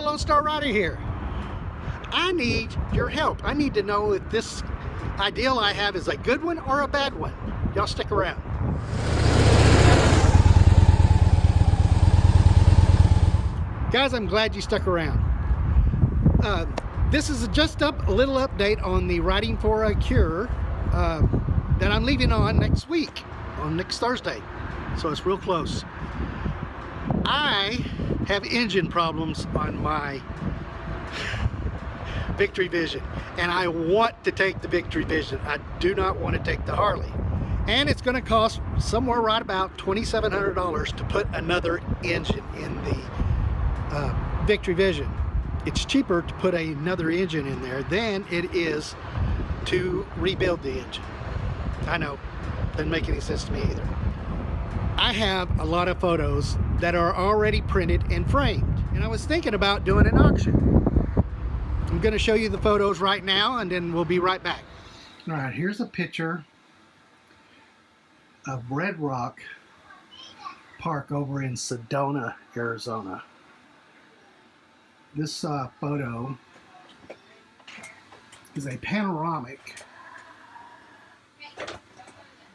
fellow Lone Star Rider here. I need your help. I need to know if this ideal I have is a good one or a bad one. Y'all stick around. Guys, I'm glad you stuck around. This is just a little update on the Riding for a Cure that I'm leaving on next week, on next Thursday. So it's real close. I have engine problems on my Victory Vision, and I want to take the Victory Vision. I do not want to take the Harley. And it's going to cost somewhere right about $2,700 to put another engine in the Victory Vision. It's cheaper to put another engine in there than it is to rebuild the engine. I know, doesn't make any sense to me either. I have a lot of photos that are already printed and framed, and I was thinking about doing an auction. I'm going to show you the photos right now, and then we'll be right back. All right, here's a picture of Red Rock Park over in Sedona, Arizona. This photo is a panoramic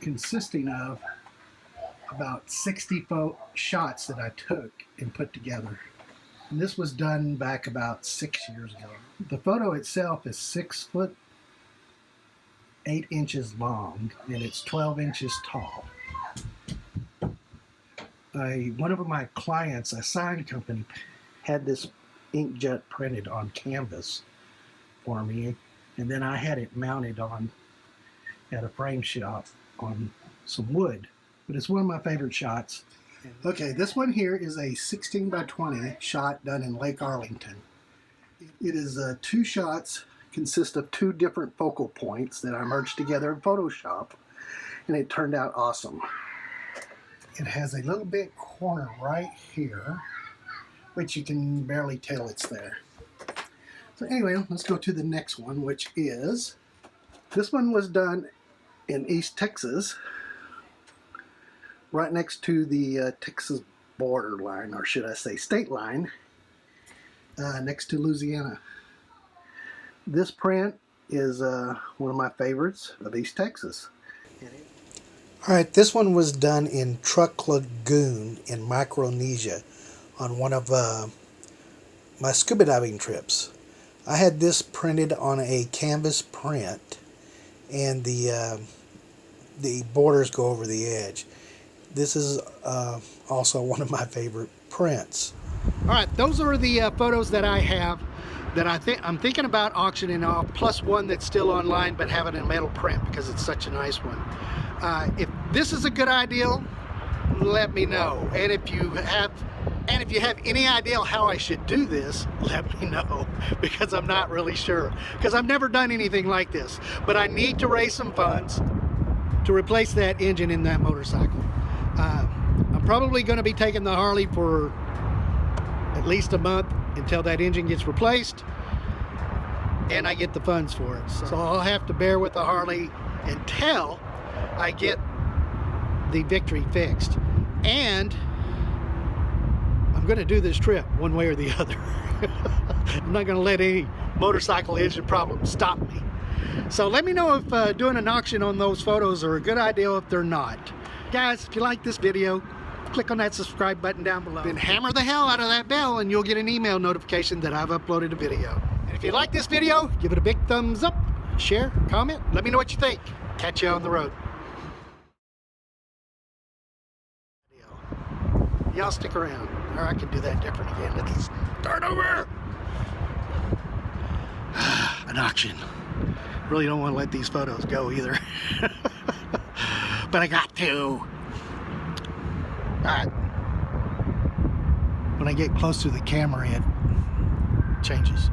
consisting of about 60 shots that I took and put together. And this was done back about 6 years ago. The photo itself is 6 foot 8 inches long, and it's 12 inches tall. One of my clients, a sign company, had this inkjet printed on canvas for me, and then I had it mounted on at a frame shop on some wood. But it's one of my favorite shots. Okay, this one here is a 16 by 20 shot done in Lake Arlington. It is 2 shots, consist of 2 different focal points that I merged together in Photoshop, and it turned out awesome. It has a little bit corner right here, which you can barely tell it's there. So anyway, let's go to the next one, which is, this one was done in East Texas, right next to the Texas border line, or should I say state line, next to Louisiana. This print is one of my favorites of East Texas. Alright, this one was done in Truck Lagoon in Micronesia on one of my scuba diving trips. I had this printed on a canvas print, and the borders go over the edge. This is also one of my favorite prints. All right, those are the photos that I have that I'm thinking about auctioning off, plus one that's still online but having a metal print because it's such a nice one. If this is a good ideal, let me know. And if you have any idea how I should do this, let me know, because I'm not really sure, because I've never done anything like this. But I need to raise some funds to replace that engine in that motorcycle. I'm probably going to be taking the Harley for at least a month until that engine gets replaced and I get the funds for it. So I'll have to bear with the Harley until I get the Victory fixed. And I'm going to do this trip one way or the other. I'm not going to let any motorcycle engine problems stop me. So let me know if doing an auction on those photos are a good idea, if they're not. Guys, if you like this video, click on that subscribe button down below. Then hammer the hell out of that bell and you'll get an email notification that I've uploaded a video. And if you like this video, give it a big thumbs up, share, comment, let me know what you think. Catch you on the road. Y'all stick around, or I can do that different again. Let's start over. An auction. Really don't want to let these photos go either. But I got to. Alright. When I get close to the camera, it changes.